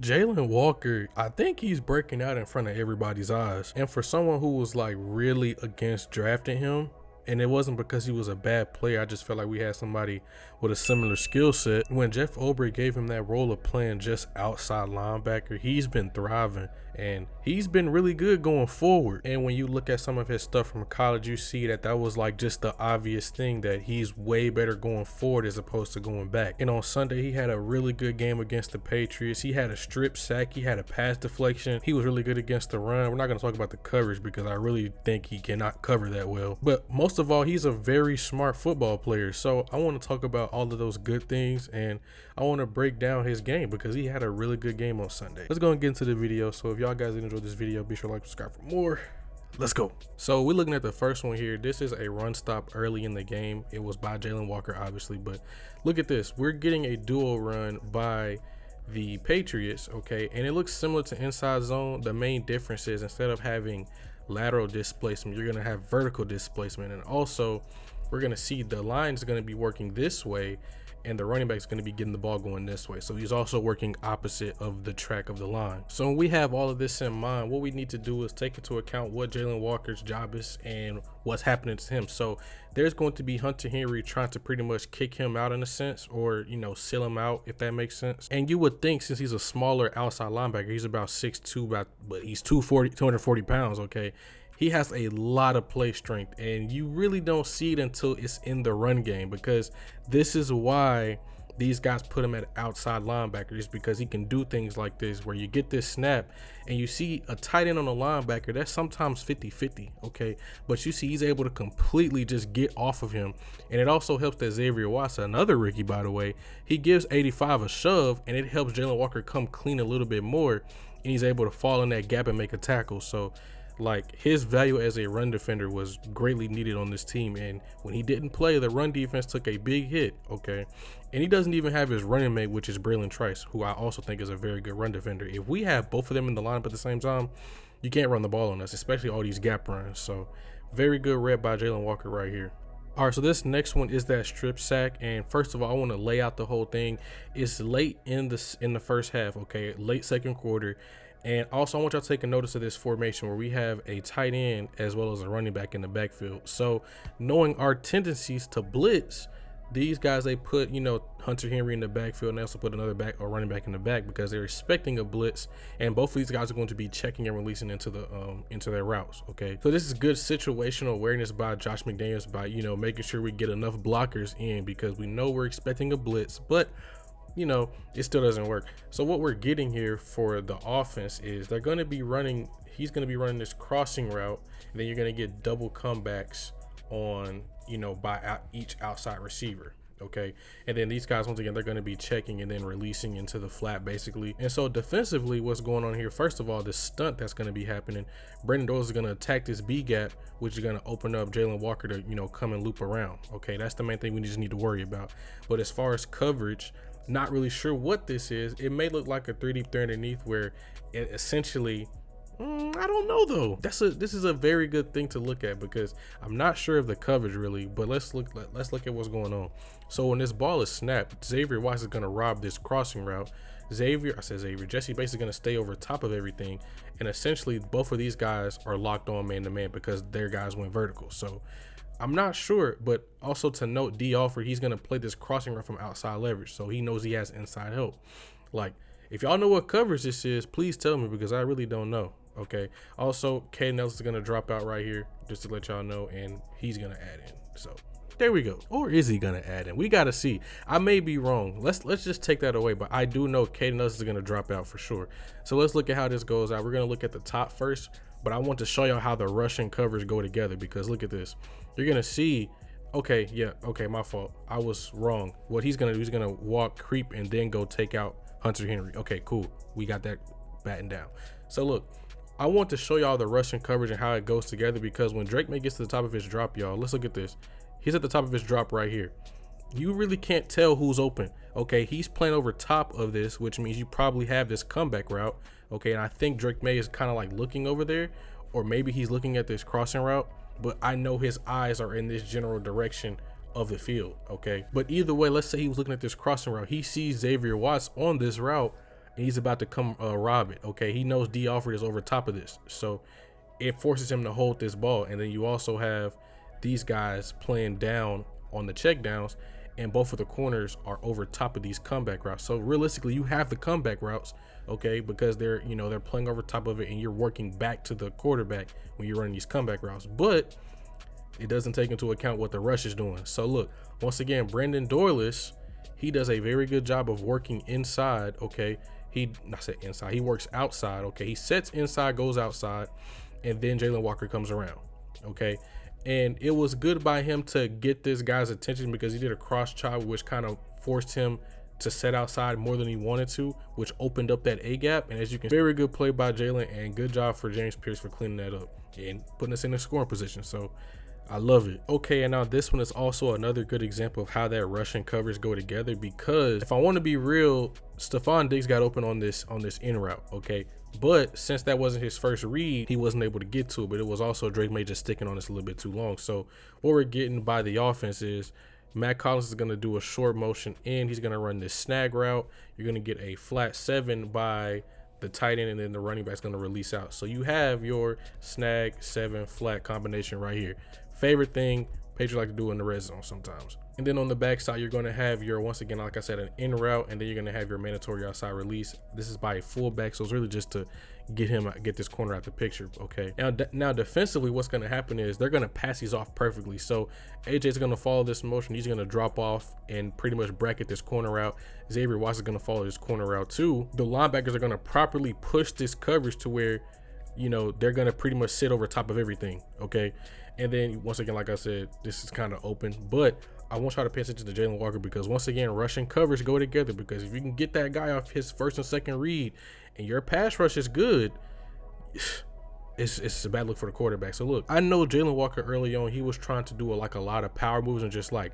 Jalon Walker, I think he's breaking out in front of everybody's eyes. And for someone who was like really against drafting him, and it wasn't because he was a bad player, I just felt like we had somebody with a similar skill set. When Jeff Obrey gave him that role of playing just outside linebacker, he's been thriving and he's been really good going forward. And when you look at some of his stuff from college, you see that was like just the obvious thing, that he's way better going forward as opposed to going back. And on Sunday, he had a really good game against the Patriots. He had a strip sack, he had a pass deflection, he was really good against the run. We're not going to talk about the coverage because I really think he cannot cover that well. But most of all, he's a very smart football player. So I want to talk about all of those good things, and I want to break down his game because he had a really good game on Sunday. Let's go and get into the video. So if y'all guys enjoyed this video, be sure to like, subscribe for more. Let's go. So we're looking at the first one here. This is a run stop early in the game. It was by Jalon Walker, obviously, but look at this. We're getting a dual run by the Patriots, okay, and it looks similar to inside zone. The main difference is instead of having lateral displacement, you're going to have vertical displacement, and also we're going to see the line is going to be working this way and the running back is going to be getting the ball going this way. So he's also working opposite of the track of the line. So when we have all of this in mind, what we need to do is take into account what Jalon Walker's job is and what's happening to him. So there's going to be Hunter Henry trying to pretty much kick him out in a sense, or, you know, seal him out, if that makes sense. And you would think, since he's a smaller outside linebacker, he's about 6'2", but he's 240 pounds, okay? He has a lot of play strength, and you really don't see it until it's in the run game, because this is why these guys put him at outside linebacker, is because he can do things like this where you get this snap and you see a tight end on a linebacker that's sometimes 50-50, okay, but you see he's able to completely just get off of him. And it also helps that Xavier Watson, another rookie by the way, he gives 85 a shove, and it helps Jalon Walker come clean a little bit more, and he's able to fall in that gap and make a tackle. So like, his value as a run defender was greatly needed on this team, and when he didn't play, the run defense took a big hit, okay? And he doesn't even have his running mate, which is Braylon Trice, who I also think is a very good run defender. If we have both of them in the lineup at the same time, you can't run the ball on us, especially all these gap runs. So very good read by Jalon Walker right here. All right, so this next one is that strip sack, and first of all, I want to lay out the whole thing. It's late in the first half, okay, late second quarter. And also, I want y'all to take a notice of this formation where we have a tight end as well as a running back in the backfield. So knowing our tendencies to blitz, these guys, they put, you know, Hunter Henry in the backfield, and they also put another back or running back in the back because they're expecting a blitz, and both of these guys are going to be checking and releasing into their routes, okay? So this is good situational awareness by Josh McDaniels, by, you know, making sure we get enough blockers in, because we know we're expecting a blitz, but you know, it still doesn't work. So what we're getting here for the offense is they're going to be running, he's going to be running this crossing route, and then you're going to get double comebacks on, you know, by each outside receiver, okay? And then these guys, once again, they're going to be checking and then releasing into the flat, basically. And so defensively, what's going on here, first of all, the stunt that's going to be happening, Brendan Doyle is going to attack this B gap, which is going to open up Jalon Walker to, you know, come and loop around, okay? That's the main thing we just need to worry about. But as far as coverage, not really sure what this is. It may look like a 3D threat underneath, where it essentially, I don't know though. This is a very good thing to look at, because I'm not sure of the coverage really, but let's look at what's going on. So when this ball is snapped, Xavier Watson is going to rob this crossing route. Jesse basically going to stay over top of everything, and essentially both of these guys are locked on man to man because their guys went vertical. So I'm not sure, but also to note, D. Alford, he's going to play this crossing route from outside leverage, so he knows he has inside help. Like, if y'all know what coverage this is, please tell me, because I really don't know, okay? Also, K. Nelson is going to drop out right here, just to let y'all know, and he's going to add in. So there we go. Or is he going to add in? We got to see. I may be wrong. Let's just take that away, but I do know K. Nelson is going to drop out for sure. So let's look at how this goes out. We're going to look at the top first, but I want to show y'all how the rush and coverage go together, because look at this. You're going to see, okay, yeah, okay, my fault. I was wrong. What he's going to do, he's going to walk, creep, and then go take out Hunter Henry. Okay, cool. We got that battened down. So look, I want to show y'all the rush and coverage and how it goes together, because when Drake May gets to the top of his drop, y'all, let's look at this. He's at the top of his drop right here. You really can't tell who's open. Okay, he's playing over top of this, which means you probably have this comeback route. Okay, and I think Drake May is kind of like looking over there, or maybe he's looking at this crossing route, but I know his eyes are in this general direction of the field, okay? But either way, let's say he was looking at this crossing route. He sees Xavier Watts on this route, and he's about to come rob it. Okay, he knows D Alford is over top of this, so it forces him to hold this ball. And then you also have these guys playing down on the check downs, and both of the corners are over top of these comeback routes. So realistically, you have the comeback routes, okay, because they're playing over top of it, and you're working back to the quarterback when you're running these comeback routes. But it doesn't take into account what the rush is doing. So look, once again, Brendan Doylis, he does a very good job of working inside. Okay, he works outside. Okay, he sets inside, goes outside, and then Jalon Walker comes around. Okay, and it was good by him to get this guy's attention because he did a cross chop, which kind of forced him to set outside more than he wanted to, which opened up that A gap. And as you can see, very good play by Jaylen, and good job for James Pierce for cleaning that up and putting us in a scoring position. So I love it. Okay, and now this one is also another good example of how that rush and coverage go together, because if I want to be real, Stephon Diggs got open on this in route, okay? But since that wasn't his first read, he wasn't able to get to it, but it was also Drake May just sticking on this a little bit too long. So what we're getting by the offense is Matt Collins is going to do a short motion in. He's going to run this snag route. You're going to get a flat 7 by the tight end, and then the running back's going to release out. So you have your snag 7 flat combination right here. Favorite thing Patriots like to do in the red zone sometimes. And then on the backside, you're going to have your, once again, like I said, an in route, and then you're going to have your mandatory outside release. This is by a fullback, so it's really just to get this corner out the picture. Okay. Now defensively, what's going to happen is they're going to pass these off perfectly. So AJ's going to follow this motion. He's going to drop off and pretty much bracket this corner out. Xavier Watts is going to follow this corner out too. The linebackers are going to properly push this coverage to where, they're going to pretty much sit over top of everything. Okay. And then once again, like I said, this is kind of open, but I want y'all to pay attention to Jalon Walker, because once again, rush and coverage go together, because if you can get that guy off his first and second read and your pass rush is good, it's a bad look for the quarterback. So look, I know Jalon Walker early on, he was trying to do a lot of power moves and just like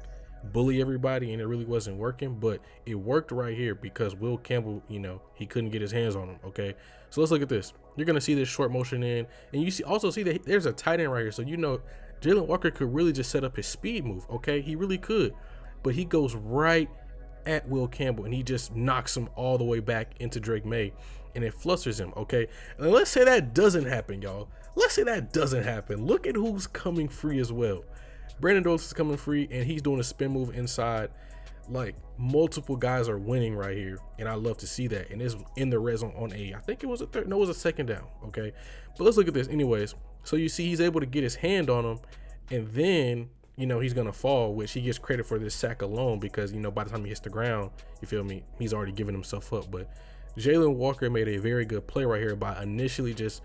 bully everybody, and it really wasn't working, but it worked right here because Will Campbell, he couldn't get his hands on him. Okay, so let's look at this. You're gonna see this short motion in, and you also see that there's a tight end right here. So Jalon Walker could really just set up his speed move. Okay, he really could, but he goes right at Will Campbell and he just knocks him all the way back into Drake May, and it flusters him. Okay, and let's say that doesn't happen, y'all. Let's say that doesn't happen. Look at who's coming free as well. Brandon Doylis is coming free, and he's doing a spin move inside. Like, multiple guys are winning right here, and I love to see that. And it's in the red zone on I think it was it was a second down. Okay, but let's look at this anyways. So you see he's able to get his hand on him, and then he's gonna fall, which he gets credit for this sack alone, because by the time he hits the ground, you feel me, he's already giving himself up. But Jalon Walker made a very good play right here by initially just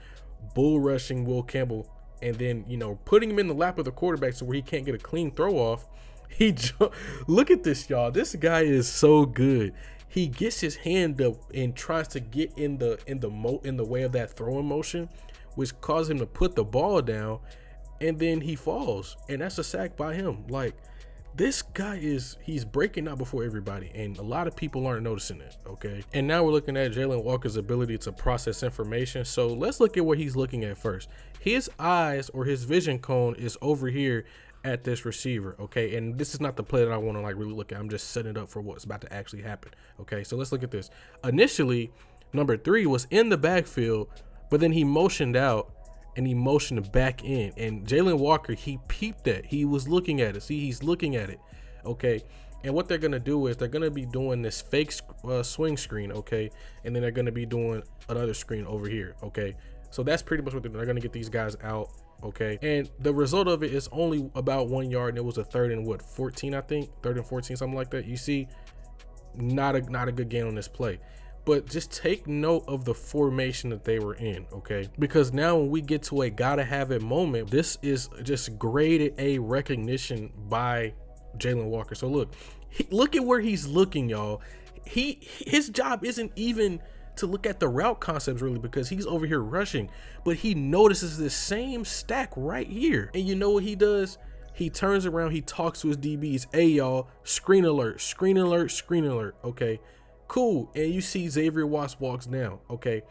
bull rushing Will Campbell, and then putting him in the lap of the quarterback so where he can't get a clean throw off. Look at this, y'all. This guy is so good. He gets his hand up and tries to get in the way of that throwing motion, which caused him to put the ball down, and then he falls, and that's a sack by him. Like, this guy he's breaking out before everybody, and a lot of people aren't noticing it. Okay, and now we're looking at Jalon Walker's ability to process information. So let's look at what he's looking at first. His eyes, or his vision cone, is over here at this receiver. Okay, and this is not the play that I want to really look at. I'm just setting it up for what's about to actually happen. Okay, so let's look at this. Initially, number 3 was in the backfield, but then he motioned out and he motioned back in, and Jalon Walker, he peeped that. He was looking at it. See, he's looking at it. Okay, and what they're gonna do is they're gonna be doing this fake swing screen. Okay, and then they're gonna be doing another screen over here. Okay, so that's pretty much what they're doing. They're gonna get these guys out. Okay, and the result of it is only about 1 yard, and it was a 3rd and 14, I think, 3rd and 14, something like that. You see, not a good gain on this play. But just take note of the formation that they were in, okay? Because now when we get to a gotta have it moment, this is just grade A recognition by Jalon Walker. So look at where he's looking, y'all. His job isn't even to look at the route concepts really, because he's over here rushing, but he notices this same stack right here. And you know what he does? He turns around, he talks to his DBs. Hey, y'all, screen alert, screen alert, screen alert, okay? Cool. And you see Xavier Watts walks down. Okay,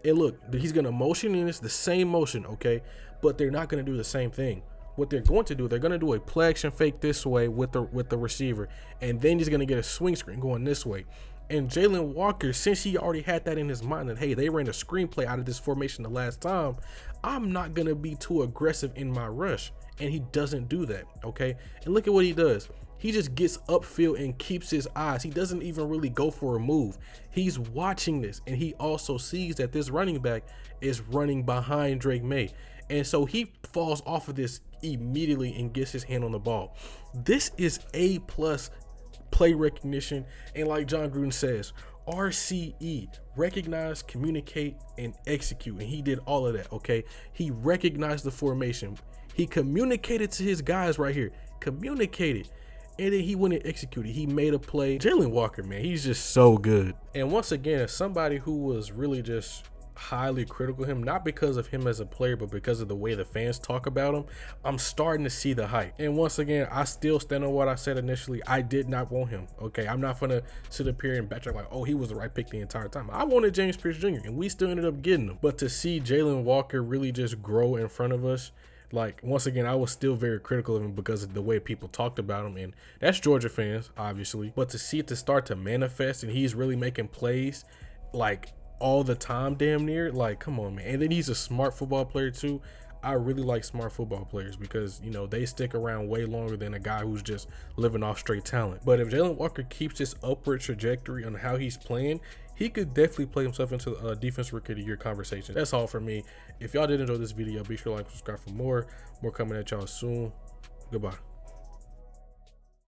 and look, he's gonna motion, and it's the same motion. Okay, but they're not gonna do the same thing. What they're going to do, they're gonna do a play action fake this way with the receiver, and then he's gonna get a swing screen going this way, And Jalon Walker, since he already had that in his mind that, hey, they ran a screenplay out of this formation the last time, I'm not going to be too aggressive in my rush. And he doesn't do that, okay? And look at what he does. He just gets upfield and keeps his eyes. He doesn't even really go for a move. He's watching this, and he also sees that this running back is running behind Drake May. And so he falls off of this immediately and gets his hand on the ball. This is A+ play recognition. And like John Gruden says, RCE, recognize, communicate, and execute. And he did all of that, okay? He recognized the formation. He communicated to his guys right here. Communicated. And then he went and executed. He made a play. Jalon Walker, man, he's just so good. And once again, as somebody who was really just highly critical of him, not because of him as a player, but because of the way the fans talk about him, I'm starting to see the hype. And once again, I still stand on what I said initially. I did not want him, okay? I'm not gonna sit up here and backtrack like, oh, he was the right pick the entire time. I wanted James Pierce Jr., and we still ended up getting him. But to see Jalon Walker really just grow in front of us, like, once again, I was still very critical of him because of the way people talked about him, and that's Georgia fans, obviously. But to see it to start to manifest, and he's really making plays, like, all the time, damn near, like, come on, man. And then he's a smart football player too. I really like smart football players because, you know, they stick around way longer than a guy who's just living off straight talent. But if Jalon Walker keeps this upward trajectory on how he's playing, he could definitely play himself into a defensive rookie of the year conversation. That's all for me. If y'all did enjoy this video, be sure to like, subscribe for more. More coming at y'all soon. Goodbye.